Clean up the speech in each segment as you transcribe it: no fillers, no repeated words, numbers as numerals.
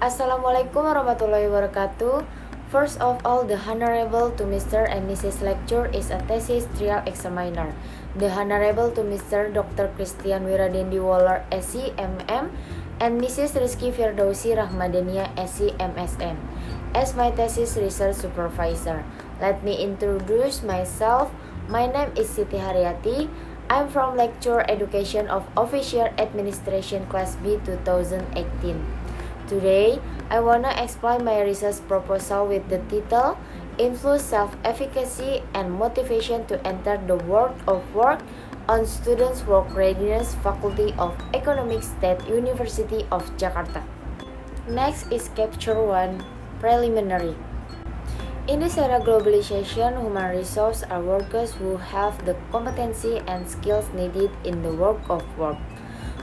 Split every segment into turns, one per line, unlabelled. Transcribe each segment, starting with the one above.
Assalamualaikum warahmatullahi wabarakatuh. First of all, the Honorable to Mr. and Mrs. Lecture is a thesis trial examiner. The Honorable to Mr. Dr. Christian Wiradendi Waller, SC MM, and Mrs. Rizky Firdausi Rahmadania, SC MSM, as my thesis research supervisor. Let me introduce myself. My name is Siti Haryati. I'm from Lecture Education of Official Administration Class B 2018. Today, I wanna explain my research proposal with the title Influence Self-Efficacy and Motivation to Enter the World of Work on Students' Work Readiness, Faculty of Economics, State University of Jakarta. Next is Capture 1, Preliminary. In this era globalization, human resources are workers who have the competency and skills needed in the work of work.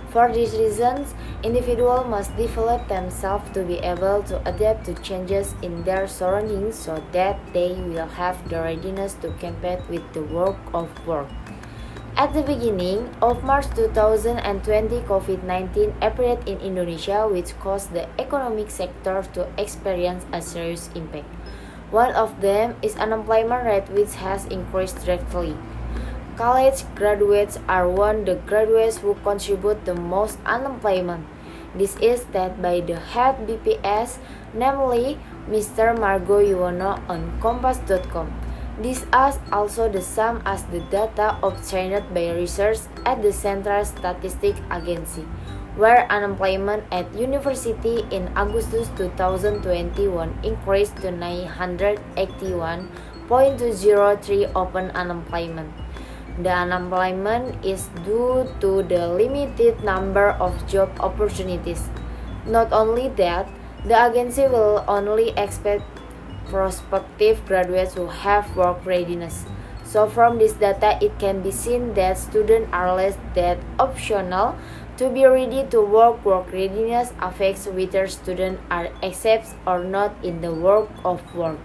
For these reasons, individuals must develop themselves to be able to adapt to changes in their surroundings so that they will have the readiness to compete with the work of work. At the beginning of March 2020, COVID-19 appeared in Indonesia, which caused the economic sector to experience a serious impact. One of them is unemployment rate, which has increased directly. College graduates are one of the graduates who contribute the most unemployment. This is stated by the head BPS, namely Mr. Margo Yuwono on Kompas.com. This is also the same as the data obtained by research at the Central Statistics Agency, where unemployment at university in August 2021 increased to 981.203 open unemployment. The unemployment is due to the limited number of job opportunities. Not only that, the agency will only expect prospective graduates who have work readiness. So from this data, it can be seen that students are less than optional to be ready to work. Work readiness affects whether students are accepted or not in the work of work.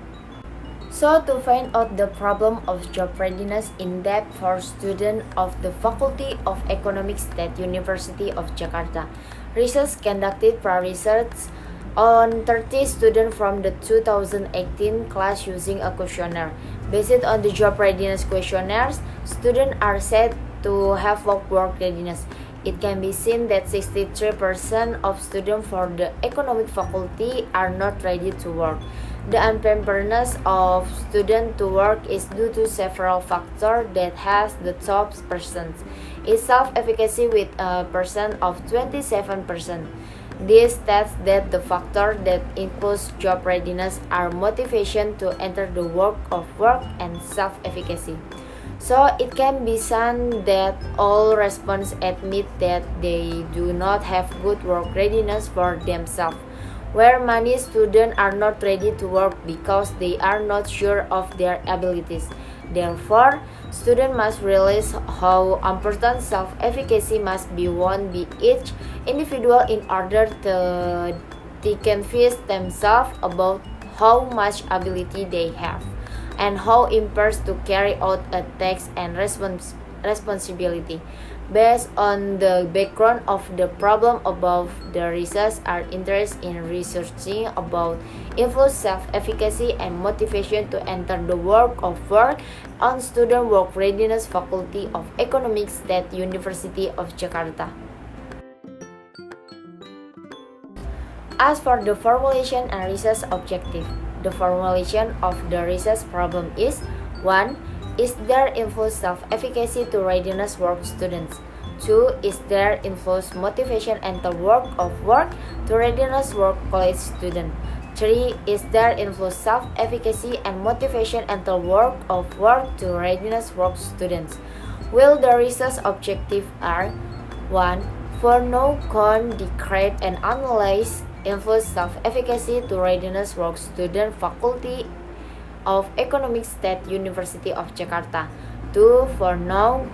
So to find out the problem of job readiness in depth for students of the Faculty of Economics, State University of Jakarta, research conducted research on 30 students from the 2018 class using a questionnaire. Based on the job readiness questionnaires, students are said to have low work readiness. It can be seen that 63% of students for the economic faculty are not ready to work. The unpreparedness of students to work is due to several factors that has the top percent is self-efficacy with a percent of 27%. This states that the factors that includes job readiness are motivation to enter the work of work and self-efficacy. So it can be seen that all respondents admit that they do not have good work readiness for themselves, where many students are not ready to work because they are not sure of their abilities. Therefore, students must realize how important self-efficacy must be won by each individual in order to convince themselves about how much ability they have and how impaired to carry out a task and responsibility. Based on the background of the problem above, the research are interested in researching about influence self-efficacy and motivation to enter the work of work on student work readiness, Faculty of Economics, State University of Jakarta. As for the formulation and research objective, the formulation of the research problem is 1. Is there influence self-efficacy to readiness work students? 2. Is there influence motivation and the work of work to readiness work college student? 3. Is there influence self-efficacy and motivation and the work of work to readiness work students? Will the research objective are 1. For no con decrease and analyze influence self-efficacy to readiness work student Faculty of Economics, State University of Jakarta. 2. For no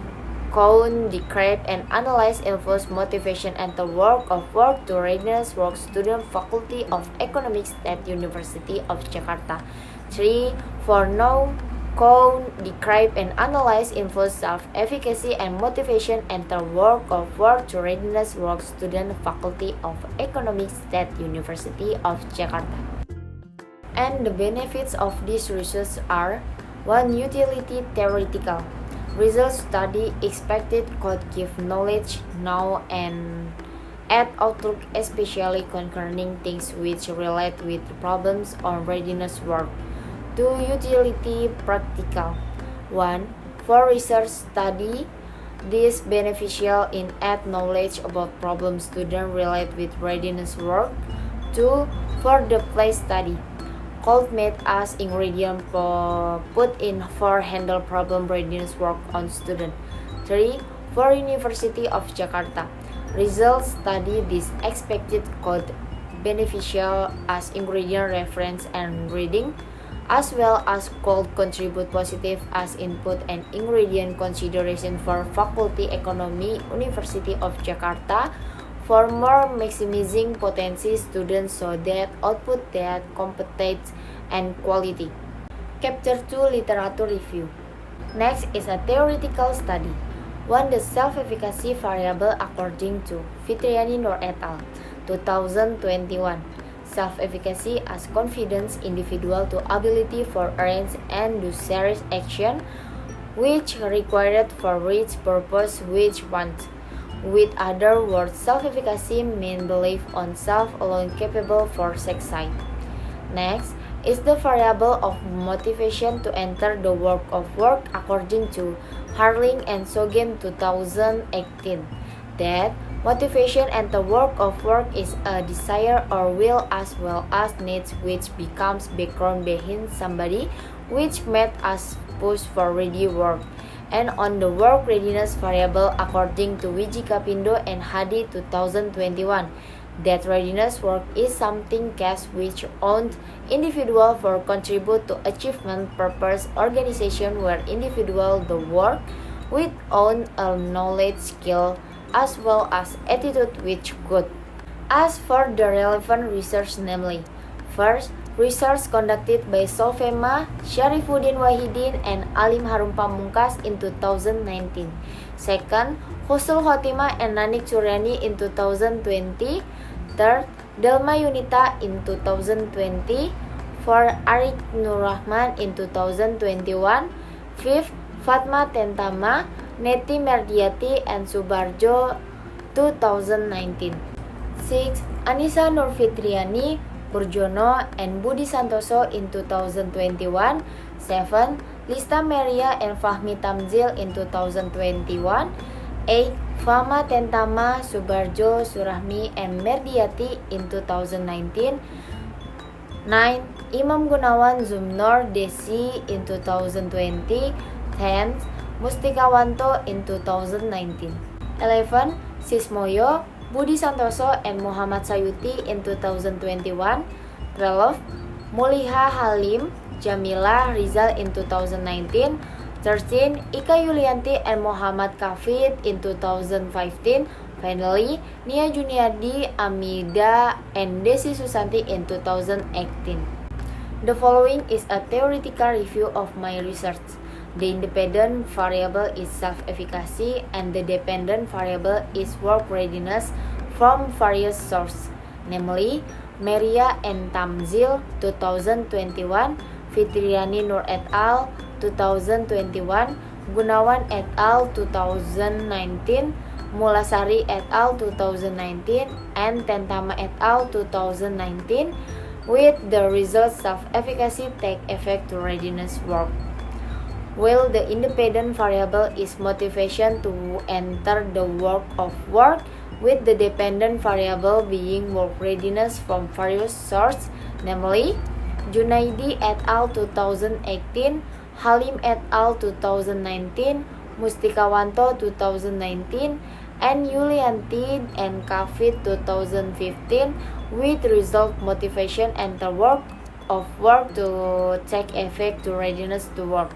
count, decrease and analyze influence motivation and the work of work to readiness work student Faculty of Economics, State University of Jakarta. 3. For no Cohn describe and analyze info self-efficacy and motivation enter work of work to readiness work student faculty of Economics State University of Jakarta. And the benefits of this research are: 1. Utility theoretical. Result study expected could give knowledge now and add outlook especially concerning things which relate with problems on readiness work. 2. Utility practical. 1. For research study, this beneficial in add knowledge about problems student relate with readiness work. 2. For the place study, could make as ingredient put in for handle problem readiness work on student. 3. For University of Jakarta, results study this expected could beneficial as ingredient reference and reading, as well as could contribute positive as input and ingredient consideration for Faculty Economy University of Jakarta for more maximizing potency students so that output that competence and quality. Chapter 2 Literature Review. Next is a theoretical study. 1. The self-efficacy variable according to Fitriani Noor et al. 2021. Self-efficacy as confidence individual to ability for arrange and do serious action which required for which purpose which want. With other words, self-efficacy means belief on self alone capable for success. Next is the variable of motivation to enter the work of work according to Harling and Sogin 2018. That motivation and the work of work is a desire or will as well as needs which becomes background behind somebody which made us push for ready work. And on the work readiness variable according to Wijikapindo and Hadi 2021, that readiness work is something case which owned individual for contribute to achievement purpose organization where individual the work with own a knowledge skill as well as attitude which good. As for the relevant research, namely, first, research conducted by Sofema, Syarifuddin Wahidin, and Alim Harum Pamungkas in 2019. Second, Husnul Khotimah and Nanik Suryani in 2020. Third, Delma Yunita in 2020. Fourth, Arik Nurrahman in 2021. Fifth, Fatma Tentama, Neti Merdiati, and Subarjo 2019. 6. Anissa Nurfitriani, Purjono, and Budi Santoso in 2021. 7. Lista Meria and Fahmi Tamzil in 2021. 8. Fama Tentama, Subarjo, Surahmi, and Merdiati in 2019. 9. Imam Gunawan Zumnor Desi in 2020. 10. Mustikawanto in 2019. 11. Sismoyo, Budi Santoso, and Muhammad Sayuti in 2021. 12. Muliha Halim, Jamila Rizal in 2019. 13. Ika Yulianti and Muhammad Kafid in 2015. Finally, Nia Juniardi, Amida, and Desi Susanti in 2018. The following is a theoretical review of my research. The independent variable is self-efficacy and the dependent variable is work readiness from various sources, namely Meria and Tamzil 2021, Fitriani Noor et al. 2021, Gunawan et al. 2019, Mulasari et al. 2019, and Tentama et al. 2019, with the results of efficacy take effect to readiness work. While the independent variable is motivation to enter the work of work, with the dependent variable being work readiness from various sources, namely Junaidi et al. 2018, Halim et al. 2019, Mustikawanto 2019, and Yulianti and Kafid 2015, with result motivation and the work of work to take effect to readiness to work.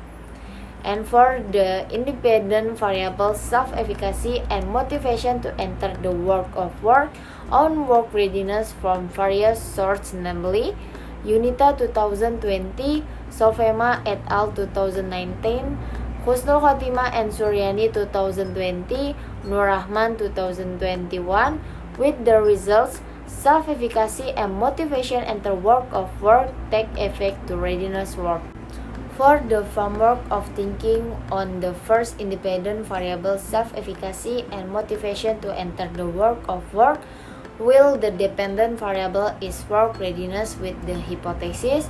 And for the independent variable self-efficacy and motivation to enter the work of work on work readiness from various sources, namely Yunita 2020, Sofema et al. 2019, Husnul Khotimah and Suryani 2020, Nur Rahman 2021, with the results self-efficacy and motivation enter work of work take effect to readiness work. For the framework of thinking on the first independent variable self-efficacy and motivation to enter the work of work, while the dependent variable is work readiness with the hypothesis.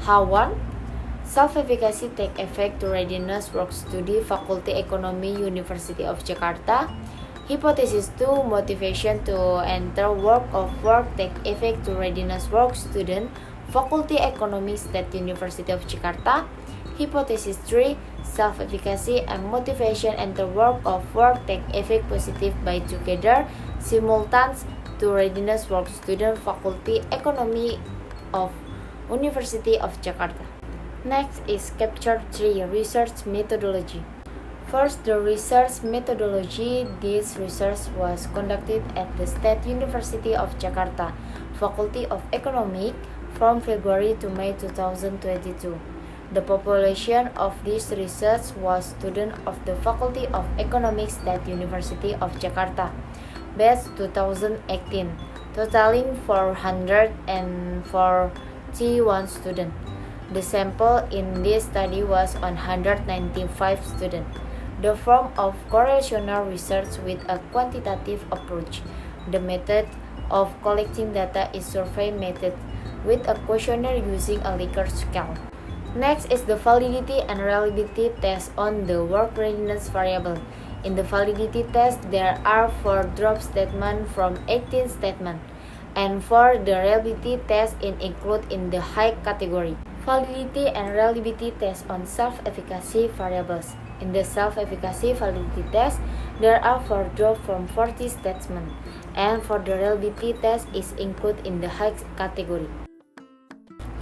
How 1. Self-efficacy take effect to readiness work study Faculty Ekonomi University of Jakarta. Hypothesis 2. Motivation to enter work of work take effect to readiness work student Faculty Ekonomi State University of Jakarta. Hypothesis 3. Self-efficacy and motivation enter work of work take effect positive by together simultaneous to readiness work student Faculty Ekonomi of University of Jakarta. Next is Capture 3 Research Methodology. First, the research methodology. This research was conducted at the State University of Jakarta, Faculty of Economics, from February to May 2022. The population of this research was students of the Faculty of Economics State University of Jakarta, batch 2018, totaling 441 students. The sample in this study was 195 students. The form of correlational research with a quantitative approach. The method of collecting data is survey method with a questionnaire using a Likert scale. Next is the validity and reliability test on the work readiness variable. In the validity test, there are 4 drop statements from 18 statements, and for the reliability test it include in the high category. Validity and reliability test on self-efficacy variables. In the self-efficacy validity test, there are 4 drops from 40 statements, and for the reliability test is included in the high category.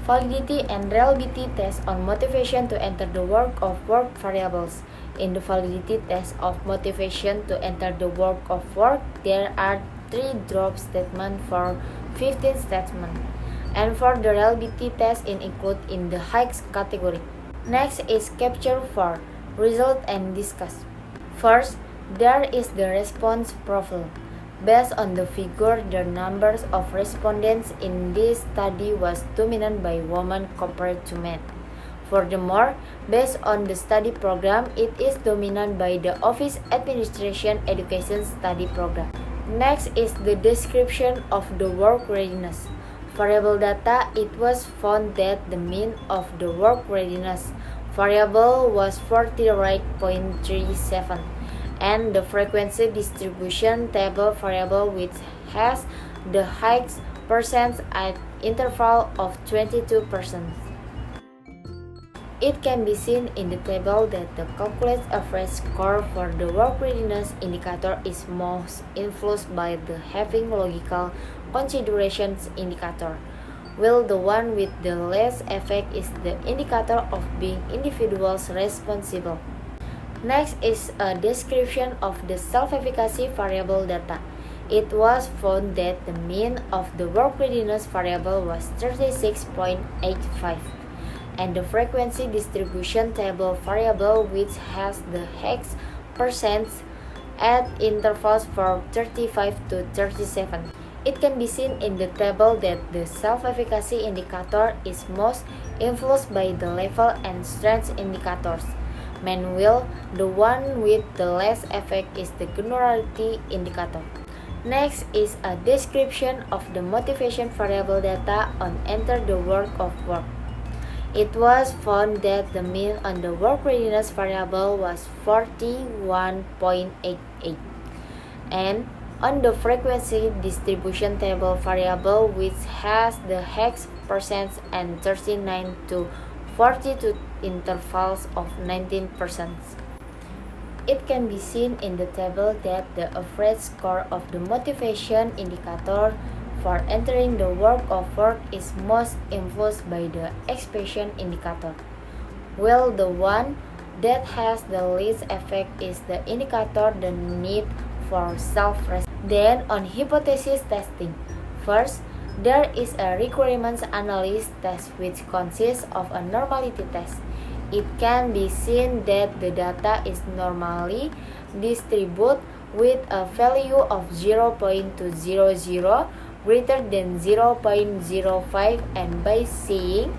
Validity and reliability test on motivation to enter the work of work variables. In the validity test of motivation to enter the work of work, there are 3 drop statements for 15 statements, and for the reliability test it included in the high category. Next is Capture 4 Result and Discuss. First, there is the response profile. Based on the figure, the numbers of respondents in this study was dominant by women compared to men. Furthermore, based on the study program, it is dominant by the Office Administration Education Study Program. Next is the description of the work readiness. Variable data, it was found that the mean of the work readiness variable was 48.37, and the frequency distribution table variable which has the highest percent at interval of 22%. It can be seen in the table that the calculated average score for the work readiness indicator is most influenced by the having logical considerations indicator, while the one with the less effect is the indicator of being individuals responsible. Next is a description of the self-efficacy variable data. It was found that the mean of the work readiness variable was 36.85, and the frequency distribution table variable which has the highest percent at intervals from 35 to 37. It can be seen in the table that the self-efficacy indicator is most influenced by the level and strength indicators. Meanwhile, the one with the less effect is the generality indicator. Next is a description of the motivation variable data on enter the work of work. It was found that the mean on the work readiness variable was 41.88, and on the frequency distribution table variable which has the highest percent and 39 to 42 intervals of 19%. It can be seen in the table that the average score of the motivation indicator for entering the work of work is most influenced by the expression indicator, while the one that has the least effect is the indicator the need for self-respect. Then on hypothesis testing. First, There is a requirements analysis test which consists of a normality test. It can be seen that the data is normally distributed with a value of 0.200 greater than 0.05, and by saying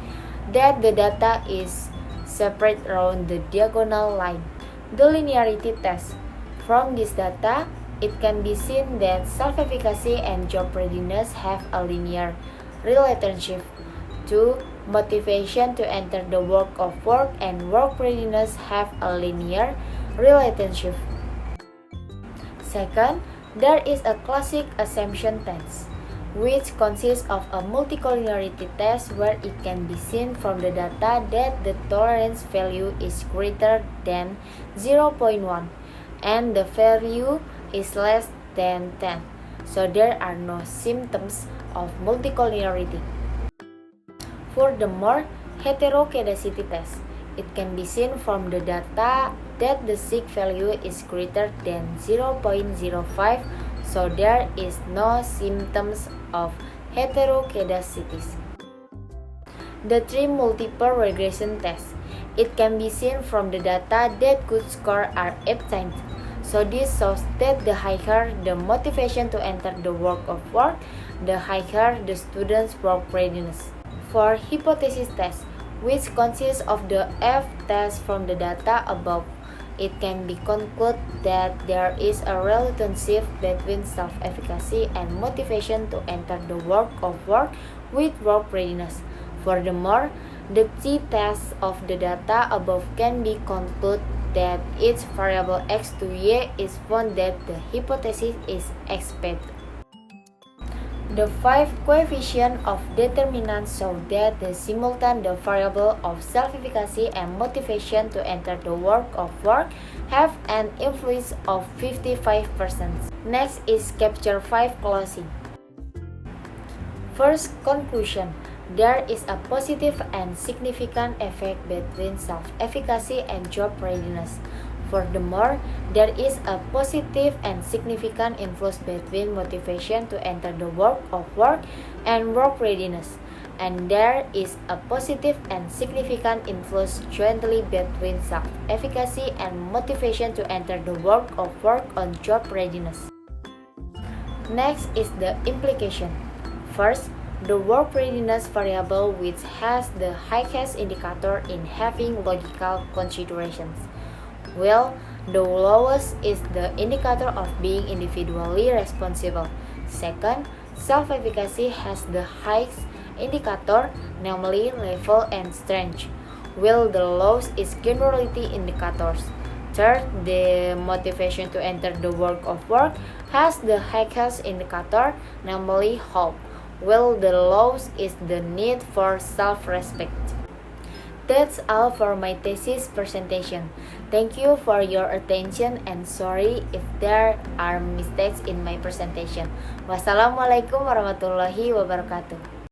that the data is separate around the diagonal line. The linearity test. From this data, it can be seen that self-efficacy and job readiness have a linear relationship to motivation to enter the work of work, and work readiness have a linear relationship. Second, there is a classic assumption test, which consists of a multicollinearity test where it can be seen from the data that the tolerance value is greater than 0.1 and the value is less than 10. So there are no symptoms of multicollinearity. Furthermore, heteroscedasticity test. It can be seen from the data that the sigma value is greater than 0.05, so there is no symptoms of heteroscedasticity. The three multiple regression test. It can be seen from the data that good scores are obtained. So this shows that the higher the motivation to enter the work of work, the higher the student's work readiness. For hypothesis test, which consists of the F test from the data above, it can be concluded that there is a relationship between self-efficacy and motivation to enter the work of work with work readiness. Furthermore, the t-test of the data above can be concluded that each variable x to y is found that the hypothesis is expected. The five coefficients of determinants show that the simultaneous variable of self-efficacy and motivation to enter the work of work have an influence of 55%. Next is Capture 5 closing. First conclusion. There is a positive and significant effect between self-efficacy and job readiness. Furthermore, there is a positive and significant influence between motivation to enter the work of work and work readiness. And there is a positive and significant influence jointly between self-efficacy and motivation to enter the work of work on job readiness. Next is the implication. First, the work readiness variable which has the highest indicator in having logical considerations. Well, the lowest is the indicator of being individually responsible. Second, self-efficacy has the highest indicator, namely level and strength, while the lowest is generality indicators. Third, the motivation to enter the work of work has the highest indicator, namely hope, while the lowest is the need for self-respect. That's all for my thesis presentation. Thank you for your attention and sorry if there are mistakes in my presentation. Wassalamualaikum warahmatullahi wabarakatuh.